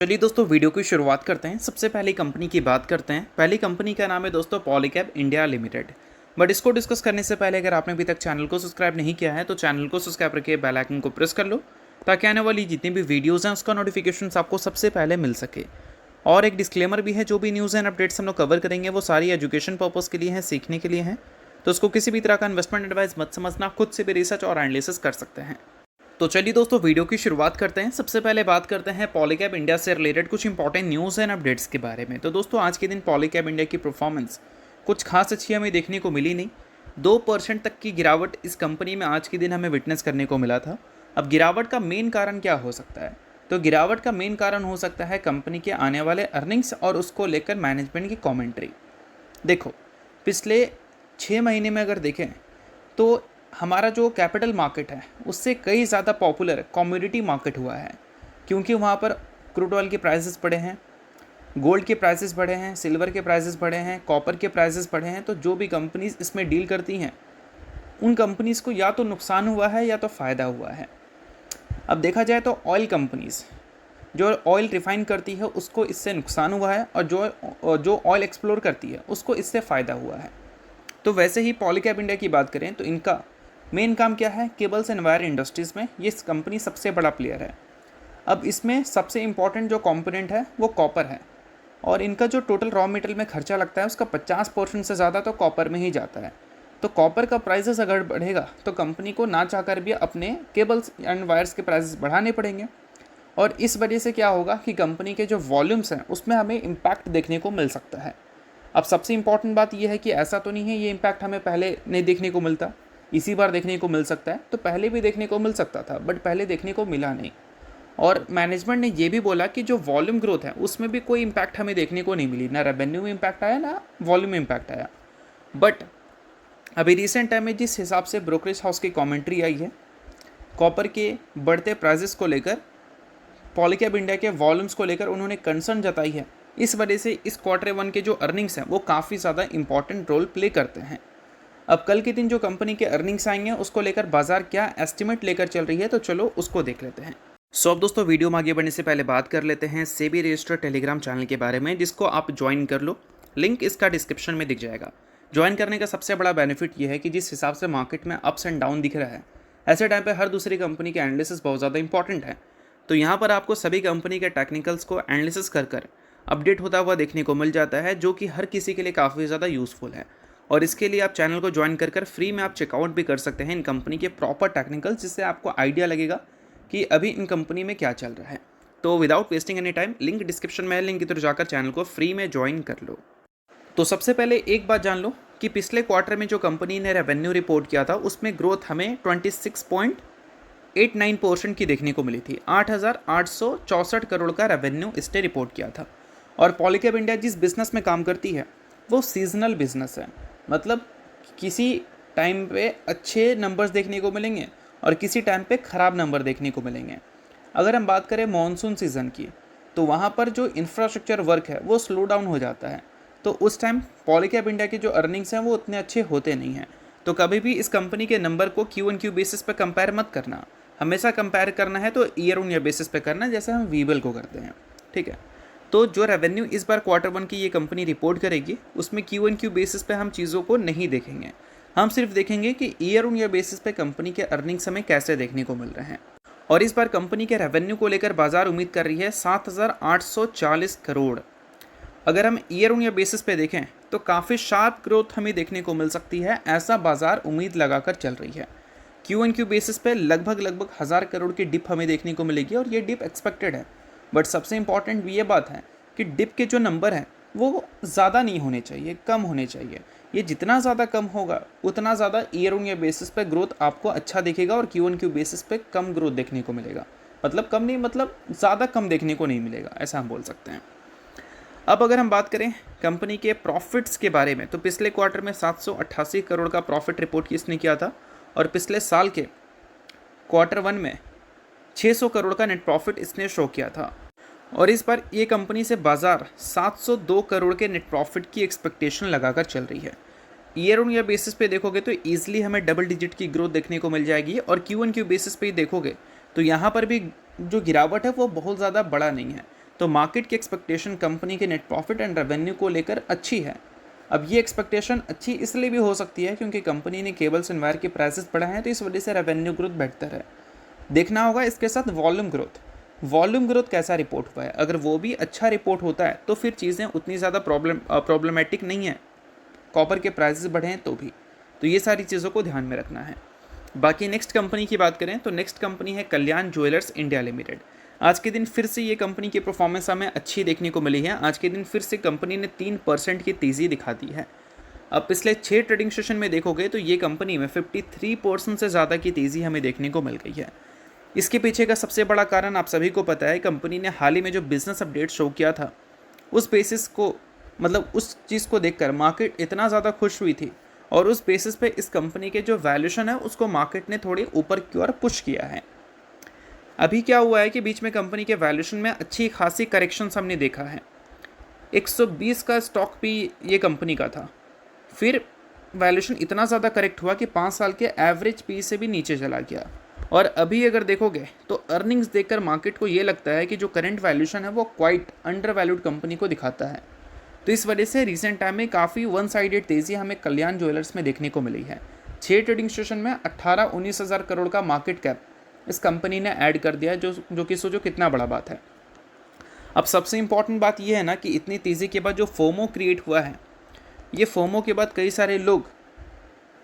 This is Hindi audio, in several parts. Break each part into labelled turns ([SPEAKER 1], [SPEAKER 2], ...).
[SPEAKER 1] चलिए दोस्तों वीडियो की शुरुआत करते हैं। सबसे पहले कंपनी की बात करते हैं। पहली कंपनी का नाम है दोस्तों पॉलीकैब इंडिया लिमिटेड। बट इसको डिस्कस करने से पहले अगर आपने अभी तक चैनल को सब्सक्राइब नहीं किया है तो चैनल को सब्सक्राइब करके बेल आइकन को प्रेस कर लो ताकि आने वाली जितनी भी वीडियोज़ हैं उसका नोटिफिकेशन आपको सबसे पहले मिल सके। और एक डिस्क्लेमर भी है, जो भी न्यूज़ एंड अपडेट्स हम लोग कवर करेंगे वो सारी एजुकेशन पर्पज़ के लिए हैं, सीखने के लिए हैं। तो उसको किसी भी तरह का इन्वेस्टमेंट एडवाइस मत समझना, खुद से भी रिसर्च और एनालिसिस कर सकते हैं। तो चलिए दोस्तों वीडियो की शुरुआत करते हैं। सबसे पहले बात करते हैं पॉलीकैब इंडिया से रिलेटेड कुछ इंपॉर्टेंट न्यूज़ एंड अपडेट्स के बारे में। तो दोस्तों आज के दिन पॉलीकैब इंडिया की परफॉर्मेंस कुछ खास अच्छी हमें देखने को मिली नहीं। 2% तक की गिरावट इस कंपनी में आज के दिन हमें विटनेस करने को मिला था। अब गिरावट का मेन कारण क्या हो सकता है? तो गिरावट का मेन कारण हो सकता है कंपनी के आने वाले अर्निंग्स और उसको लेकर मैनेजमेंट की कॉमेंट्री। देखो, पिछले 6 महीने में अगर देखें तो हमारा जो कैपिटल मार्केट है उससे कई ज़्यादा पॉपुलर कमोडिटी मार्केट हुआ है, क्योंकि वहाँ पर क्रूड ऑयल के प्राइसेस बढ़े हैं, गोल्ड के प्राइसेस बढ़े हैं, सिल्वर के प्राइसेस बढ़े हैं, कॉपर के प्राइसेस बढ़े हैं। तो जो भी कंपनीज इसमें डील करती हैं उन कंपनीज़ को या तो नुकसान हुआ है या तो फ़ायदा हुआ है। अब देखा जाए तो ऑयल कंपनीज़ जो ऑयल रिफाइन करती है उसको इससे नुकसान हुआ है, और जो ऑयल एक्सप्लोर करती है उसको इससे फ़ायदा हुआ है। तो वैसे ही पॉलीकैब इंडिया की बात करें तो इनका मेन काम क्या है? केबल्स एंड वायर इंडस्ट्रीज़ में ये कंपनी सबसे बड़ा प्लेयर है। अब इसमें सबसे इम्पॉर्टेंट जो कंपोनेंट है वो कॉपर है, और इनका जो टोटल रॉ मटेरियल में खर्चा लगता है उसका 50% से ज़्यादा तो कॉपर में ही जाता है। तो कॉपर का प्राइसेस अगर बढ़ेगा तो कंपनी को ना चाहकर भी अपने केबल्स एंड वायर्स के प्राइसेस बढ़ाने पड़ेंगे, और इस वजह से क्या होगा कि कंपनी के जो वॉल्यूम्स हैं उसमें हमें इम्पैक्ट देखने को मिल सकता है। अब सबसे इम्पॉर्टेंट बात यह है कि ऐसा तो नहीं है ये इम्पैक्ट हमें पहले नहीं देखने को मिलता, इसी बार देखने को मिल सकता है। तो पहले भी देखने को मिल सकता था बट पहले देखने को मिला नहीं। और मैनेजमेंट ने ये भी बोला कि जो वॉल्यूम ग्रोथ है उसमें भी कोई इम्पैक्ट हमें देखने को नहीं मिली, ना रेवेन्यू में इम्पैक्ट आया ना वॉल्यूम में इम्पैक्ट आया। बट अभी रिसेंट टाइम में जिस हिसाब से ब्रोकरेज हाउस की कॉमेंट्री आई है कॉपर के बढ़ते प्राइजेस को लेकर, पॉलीकैब इंडिया के वॉल्यूम्स को लेकर उन्होंने कंसर्न जताई है। इस वजह से इस Q1 के जो अर्निंग्स हैं वो काफ़ी ज़्यादा इंपॉर्टेंट रोल प्ले करते हैं। अब कल के दिन जो कंपनी के अर्निंग्स आएंगे उसको लेकर बाजार क्या एस्टिमेट लेकर चल रही है, तो चलो उसको देख लेते हैं। अब दोस्तों वीडियो में आगे बढ़ने से पहले बात कर लेते हैं सेबी रजिस्टर्ड टेलीग्राम चैनल के बारे में, जिसको आप ज्वाइन कर लो। लिंक इसका डिस्क्रिप्शन में दिख जाएगा। ज्वाइन करने का सबसे बड़ा बेनिफिट ये है कि जिस हिसाब से मार्केट में अप्स एंड डाउन दिख रहा है, ऐसे टाइम पर हर दूसरी कंपनी के एनालिसिस बहुत ज़्यादा इंपॉर्टेंट है। तो यहाँ पर आपको सभी कंपनी के टेक्निकल्स को एनालिसिस कर अपडेट होता हुआ देखने को मिल जाता है, जो कि हर किसी के लिए काफ़ी ज़्यादा यूज़फुल है। और इसके लिए आप चैनल को ज्वाइन कर फ्री में आप चेकआउट भी कर सकते हैं इन कंपनी के प्रॉपर टेक्निकल्स, जिससे आपको आइडिया लगेगा कि अभी इन कंपनी में क्या चल रहा है। तो without wasting any time link description में है, लिंक की तरफ जाकर चैनल को फ्री में ज्वाइन कर लो। तो सबसे पहले एक बात जान लो कि पिछले क्वार्टर में जो कंपनी ने रेवेन्यू रिपोर्ट किया था उसमें ग्रोथ हमें 26.89% की देखने को मिली थी। 8,864 करोड़ का रेवेन्यू इसने रिपोर्ट किया था। और पॉलीकैब इंडिया जिस बिज़नेस में काम करती है वो सीजनल बिजनेस है, मतलब किसी टाइम पे अच्छे नंबर्स देखने को मिलेंगे और किसी टाइम पे ख़राब नंबर देखने को मिलेंगे। अगर हम बात करें मॉनसून सीज़न की तो वहाँ पर जो इंफ्रास्ट्रक्चर वर्क है वो स्लो डाउन हो जाता है, तो उस टाइम पॉलीकैब इंडिया के जो अर्निंग्स हैं वो उतने अच्छे होते नहीं हैं। तो कभी भी इस कंपनी के नंबर को Q1Q बेसिस पे कंपेयर मत करना, हमेशा कंपेयर करना है तो ईयर ऑन ईयर बेसिस पे करना, जैसे हम वीबल को करते हैं। ठीक है, तो जो रेवेन्यू इस बार Q1 की ये कंपनी रिपोर्ट करेगी उसमें Q1Q बेसिस पे हम चीज़ों को नहीं देखेंगे, हम सिर्फ देखेंगे कि ईयर ऑन ईयर बेसिस पे कंपनी के अर्निंग्स हमें कैसे देखने को मिल रहे हैं। और इस बार कंपनी के रेवेन्यू को लेकर बाजार उम्मीद कर रही है 7,840 करोड़। अगर हम ईयर ऑन ईयर बेसिस पे देखें तो काफ़ी शार्प ग्रोथ हमें देखने को मिल सकती है, ऐसा बाजार उम्मीद लगाकर चल रही है। Q1Q बेसिस पे लगभग 1,000 करोड़ की डिप हमें देखने को मिलेगी, और ये डिप एक्सपेक्टेड है। बट सबसे इंपॉर्टेंट ये बात है कि डिप के जो नंबर हैं वो ज़्यादा नहीं होने चाहिए, कम होने चाहिए। ये जितना ज़्यादा कम होगा उतना ज़्यादा ईयर ऑन ईयर बेसिस पे ग्रोथ आपको अच्छा दिखेगा, और Q1Q बेसिस पे कम ग्रोथ देखने को मिलेगा। मतलब कम नहीं, मतलब ज़्यादा कम देखने को नहीं मिलेगा, ऐसा हम बोल सकते हैं। अब अगर हम बात करें कंपनी के प्रॉफिट्स के बारे में तो पिछले क्वार्टर में 788 करोड़ का प्रॉफिट रिपोर्ट इसने किया था, और पिछले साल के Q1 में 600 करोड़ का नेट प्रॉफिट इसने शो किया था। और इस बार ये कंपनी से बाजार 702 करोड़ के नेट प्रॉफिट की एक्सपेक्टेशन लगाकर चल रही है। ईयर ऑन ईयर बेसिस पे देखोगे तो ईजिली हमें डबल डिजिट की ग्रोथ देखने को मिल जाएगी, और Q1Q बेसिस पे ही देखोगे तो यहाँ पर भी जो गिरावट है वो बहुत ज़्यादा बड़ा नहीं है। तो मार्केट की एक्सपेक्टेशन कंपनी के नेट प्रॉफिट एंड रेवेन्यू को लेकर अच्छी है। अब ये एक्सपेक्टेशन अच्छी इसलिए भी हो सकती है क्योंकि कंपनी ने केबल्स एंड वायर के प्राइसेस बढ़ाए हैं, तो इस वजह से रेवेन्यू ग्रोथ बेहतर है। देखना होगा इसके साथ वॉल्यूम ग्रोथ कैसा रिपोर्ट हुआ है। अगर वो भी अच्छा रिपोर्ट होता है तो फिर चीज़ें उतनी ज़्यादा प्रॉब्लमेटिक नहीं है, कॉपर के प्राइसेस बढ़े हैं तो भी। तो ये सारी चीज़ों को ध्यान में रखना है। बाकी नेक्स्ट कंपनी की बात करें तो नेक्स्ट कंपनी है कल्याण ज्वेलर्स इंडिया लिमिटेड। आज के दिन फिर से ये कंपनी की परफॉर्मेंस हमें अच्छी देखने को मिली है। आज के दिन फिर से कंपनी ने 3% की तेज़ी दिखा दी है। अब पिछले 6 ट्रेडिंग सेशन में देखोगे तो ये कंपनी में 53% से ज़्यादा की तेज़ी हमें देखने को मिल गई है। इसके पीछे का सबसे बड़ा कारण आप सभी को पता है, कंपनी ने हाल ही में जो बिजनेस अपडेट शो किया था उस बेसिस को, मतलब उस चीज़ को देखकर मार्केट इतना ज़्यादा खुश हुई थी और उस बेसिस पे इस कंपनी के जो वैल्यूशन है उसको मार्केट ने थोड़ी ऊपर की ओर पुश किया है। अभी क्या हुआ है कि बीच में कंपनी के वैल्यूशन में अच्छी खासी करेक्शंस हमने देखा है। 120 का स्टॉक भी ये कंपनी का था, फिर वैल्यूशन इतना ज़्यादा करेक्ट हुआ कि 5 साल के एवरेज पी से भी नीचे चला गया। और अभी अगर देखोगे तो अर्निंग्स देखकर मार्केट को ये लगता है कि जो करंट वैल्यूशन है वो क्वाइट अंडर वैल्यूड कंपनी को दिखाता है। तो इस वजह से रिसेंट टाइम में काफ़ी वन साइडेड तेज़ी हमें कल्याण ज्वेलर्स में देखने को मिली है। 6 ट्रेडिंग सेशन में 18-19 हज़ार करोड़ का मार्केट कैप इस कंपनी ने ऐड कर दिया है, जो कि सोचो कितना बड़ा बात है। अब सबसे इम्पॉर्टेंट बात यह है ना कि इतनी तेज़ी के बाद जो फोमो क्रिएट हुआ है, ये फोमो के बाद कई सारे लोग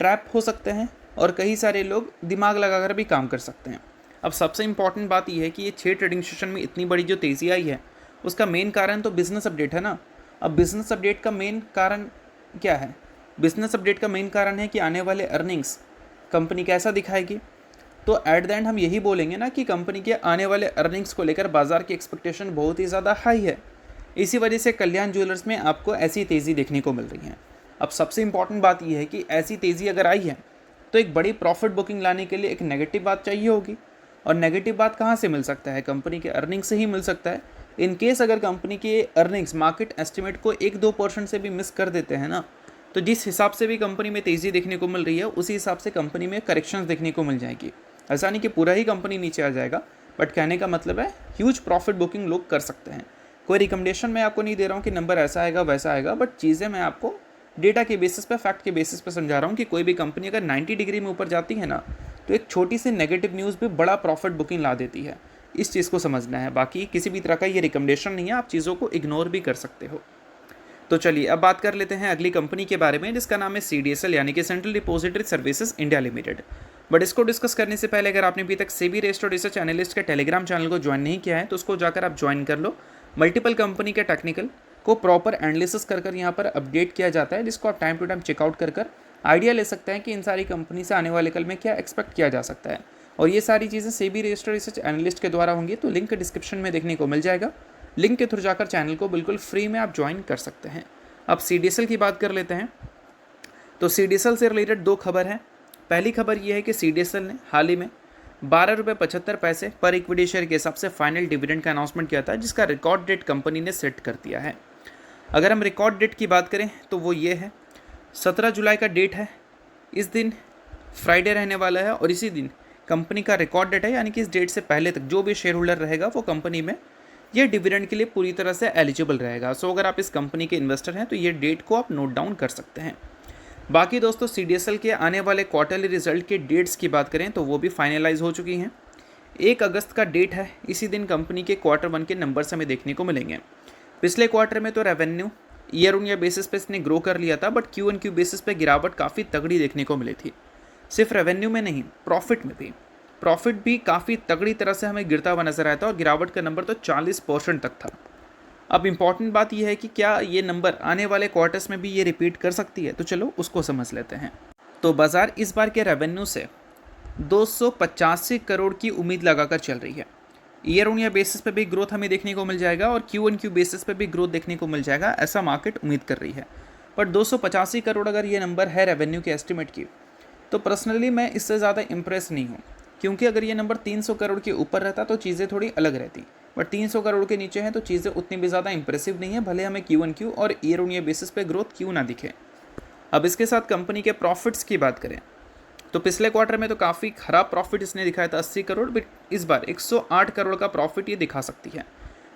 [SPEAKER 1] ट्रैप हो सकते हैं और कई सारे लोग दिमाग लगाकर भी काम कर सकते हैं। अब सबसे इम्पॉर्टेंट बात यह है कि ये 6 ट्रेडिंग सेशन में इतनी बड़ी जो तेज़ी आई है उसका मेन कारण तो बिजनेस अपडेट है ना। अब बिजनेस अपडेट का मेन कारण क्या है? बिजनेस अपडेट का मेन कारण है कि आने वाले अर्निंग्स कंपनी कैसा दिखाएगी। तो एट द एंड हम यही बोलेंगे ना कि कंपनी के आने वाले अर्निंग्स को लेकर बाजार की एक्सपेक्टेशन बहुत ही ज़्यादा हाई है। इसी वजह से कल्याण ज्वेलर्स में आपको ऐसी तेज़ी देखने को मिल रही है। अब सबसे इम्पॉर्टेंट बात यह है कि ऐसी तेज़ी अगर आई है तो एक बड़ी प्रॉफिट बुकिंग लाने के लिए एक नेगेटिव बात चाहिए होगी, और नेगेटिव बात कहाँ से मिल सकता है? कंपनी के अर्निंग्स से ही मिल सकता है। इन केस अगर कंपनी के अर्निंग्स मार्केट एस्टिमेट को 1-2% से भी मिस कर देते हैं ना, तो जिस हिसाब से भी कंपनी में तेज़ी देखने को मिल रही है उसी हिसाब से कंपनी में करेक्शंस देखने को मिल जाएगी। ऐसा नहीं कि पूरा ही कंपनी नीचे आ जाएगा, बट कहने का मतलब है ह्यूज प्रॉफिट बुकिंग लोग कर सकते हैं। कोई रिकमेंडेशन मैं आपको नहीं दे रहा हूँ कि नंबर ऐसा आएगा वैसा आएगा, बट चीज़ें मैं आपको डेटा के बेसिस पे, फैक्ट के बेसिस पे समझा रहा हूँ कि कोई भी कंपनी अगर 90 डिग्री में ऊपर जाती है ना तो एक छोटी सी नेगेटिव न्यूज़ भी बड़ा प्रॉफिट बुकिंग ला देती है। इस चीज़ को समझना है। बाकी किसी भी तरह का ये रिकमेंडेशन नहीं है, आप चीज़ों को इग्नोर भी कर सकते हो। तो चलिए अब बात कर लेते हैं अगली कंपनी के बारे में, जिसका नाम है CDSL यानी कि central depository services India limited. But इसको डिस्कस करने से पहले अगर आपने अभी तक सेबी रजिस्टर्ड रिसर्च एनालिस्ट के टेलीग्राम चैनल को ज्वाइन नहीं किया है तो उसको जाकर आप ज्वाइन कर लो। मल्टीपल कंपनी के टेक्निकल को प्रॉपर एनालिसिस कर यहाँ पर अपडेट किया जाता है, जिसको आप टाइम टू टाइम चेकआउट कर आइडिया ले सकते हैं कि इन सारी कंपनी से आने वाले कल में क्या एक्सपेक्ट किया जा सकता है। और ये सारी चीज़ें सेबी रजिस्टर्ड रिसर्च एनालिस्ट के द्वारा होंगी, तो लिंक डिस्क्रिप्शन में देखने को मिल जाएगा। लिंक के थ्रू जाकर चैनल को बिल्कुल फ्री में आप ज्वाइन कर सकते हैं। अब CDSL की बात कर लेते हैं। तो CDSL से रिलेटेड 2 खबर हैं। पहली खबर ये है कि CDSL ने हाल ही में 12.75 पर इक्विटी शेयर के हिसाब से फाइनल डिविडेंड का अनाउंसमेंट किया था, जिसका रिकॉर्ड डेट कंपनी ने सेट कर दिया है। अगर हम रिकॉर्ड डेट की बात करें तो वो ये है 17 जुलाई का डेट है। इस दिन फ्राइडे रहने वाला है और इसी दिन कंपनी का रिकॉर्ड डेट है, यानी कि इस डेट से पहले तक जो भी शेयर होल्डर रहेगा वो कंपनी में ये डिविडेंड के लिए पूरी तरह से एलिजिबल रहेगा। सो अगर आप इस कंपनी के इन्वेस्टर हैं तो ये डेट को आप नोट डाउन कर सकते हैं। बाकी दोस्तों CDSL के आने वाले क्वार्टरली रिजल्ट के डेट्स की बात करें तो वो भी फाइनलाइज हो चुकी हैं। 1 अगस्त का डेट है, इसी दिन कंपनी के Q1 के नंबर्स हमें देखने को मिलेंगे। पिछले क्वार्टर में तो revenue year on year basis पे इसने ग्रो कर लिया था, बट Q1Q बेसिस पे गिरावट काफ़ी तगड़ी देखने को मिली थी। सिर्फ रेवेन्यू में नहीं, प्रॉफिट में भी। प्रॉफिट भी काफ़ी तगड़ी तरह से हमें गिरता हुआ नजर आया था और गिरावट का नंबर तो 40% तक था। अब इम्पॉर्टेंट बात यह है कि क्या ये नंबर आने वाले क्वार्टर्स में भी ये रिपीट कर सकती है, तो चलो उसको समझ लेते हैं। तो बाजार इस बार के रेवेन्यू से 285 करोड़ की उम्मीद लगाकर चल रही है। ईयर ऑन ईयर बेसिस पे भी ग्रोथ हमें देखने को मिल जाएगा और Q1Q बेसिस पे भी ग्रोथ देखने को मिल जाएगा, ऐसा मार्केट उम्मीद कर रही है। बट 285 करोड़ अगर ये नंबर है रेवेन्यू के एस्टिमेट की, तो पर्सनली मैं इससे ज़्यादा इंप्रेस नहीं हूँ, क्योंकि अगर ये नंबर 300 करोड़ के ऊपर रहता तो चीज़ें थोड़ी अलग रहती। बट 300 करोड़ के नीचे हैं तो चीज़ें उतनी भी ज़्यादा इंप्रेसिव नहीं है, भले हमें Q1Q और ईयर ऑन ईयर बेसिस पे ग्रोथ क्यों ना दिखे। अब इसके साथ कंपनी के प्रॉफिट्स की बात करें तो पिछले क्वार्टर में तो काफ़ी खराब प्रॉफिट इसने दिखाया था 80 करोड़, बट इस बार 108 करोड़ का प्रॉफिट ये दिखा सकती है।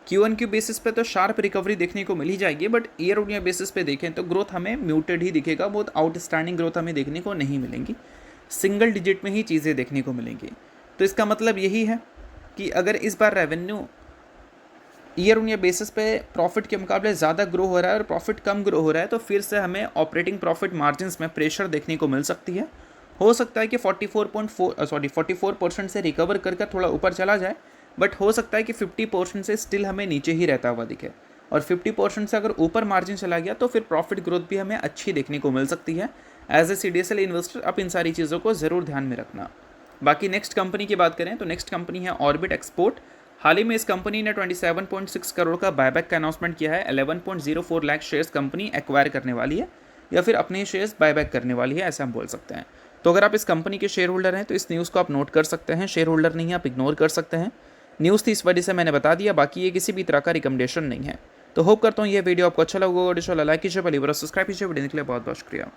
[SPEAKER 1] Q1Q बेसिस पे तो शार्प रिकवरी देखने को मिल ही जाएगी, but year on year basis पे देखें तो ग्रोथ हमें म्यूटेड ही दिखेगा, बहुत आउटस्टैंडिंग ग्रोथ हमें देखने को नहीं मिलेंगी, सिंगल डिजिट में ही चीज़ें देखने को मिलेंगी। तो इसका मतलब यही है कि अगर इस बार revenue year on year basis पे प्रॉफिट के मुकाबले ज़्यादा ग्रो हो रहा है और प्रॉफिट कम ग्रो हो रहा है, तो फिर से हमें ऑपरेटिंग प्रॉफिट मार्जिन्स में प्रेशर देखने को मिल सकती है। हो सकता है कि 44% से रिकवर कर थोड़ा ऊपर चला जाए, बट हो सकता है कि 50% से स्टिल हमें नीचे ही रहता हुआ दिखे, और 50% से अगर ऊपर मार्जिन चला गया तो फिर प्रॉफिट ग्रोथ भी हमें अच्छी देखने को मिल सकती है। एज ए CDSL इन्वेस्टर आप इन सारी चीज़ों को ज़रूर ध्यान में रखना। बाकी नेक्स्ट कंपनी की बात करें तो नेक्स्ट कंपनी है ऑर्बिट एक्सपोर्ट। हाल ही में इस कंपनी ने 27.6 करोड़ का बायबैक का अनाउंसमेंट किया है। 11.04 लाख शेयर्स कंपनी एक्वायर करने वाली है या फिर अपने शेयर्स बायबैक करने वाली है, ऐसा हम बोल सकते हैं। तो अगर आप इस कंपनी के शेयर होल्डर हैं तो इस न्यूज़ को आप नोट कर सकते हैं, शेयर होल्डर नहीं है आप इग्नोर कर सकते हैं। न्यूज़ थी इस वजह से मैंने बता दिया, बाकी ये किसी भी तरह का रिकमेंडेशन नहीं है। तो होप करता हूँ ये वीडियो आपको अच्छा लगा होगा। लाइक कीजिए, सब्सक्राइब कीजिए। वीडियो के लिए बहुत बहुत शुक्रिया।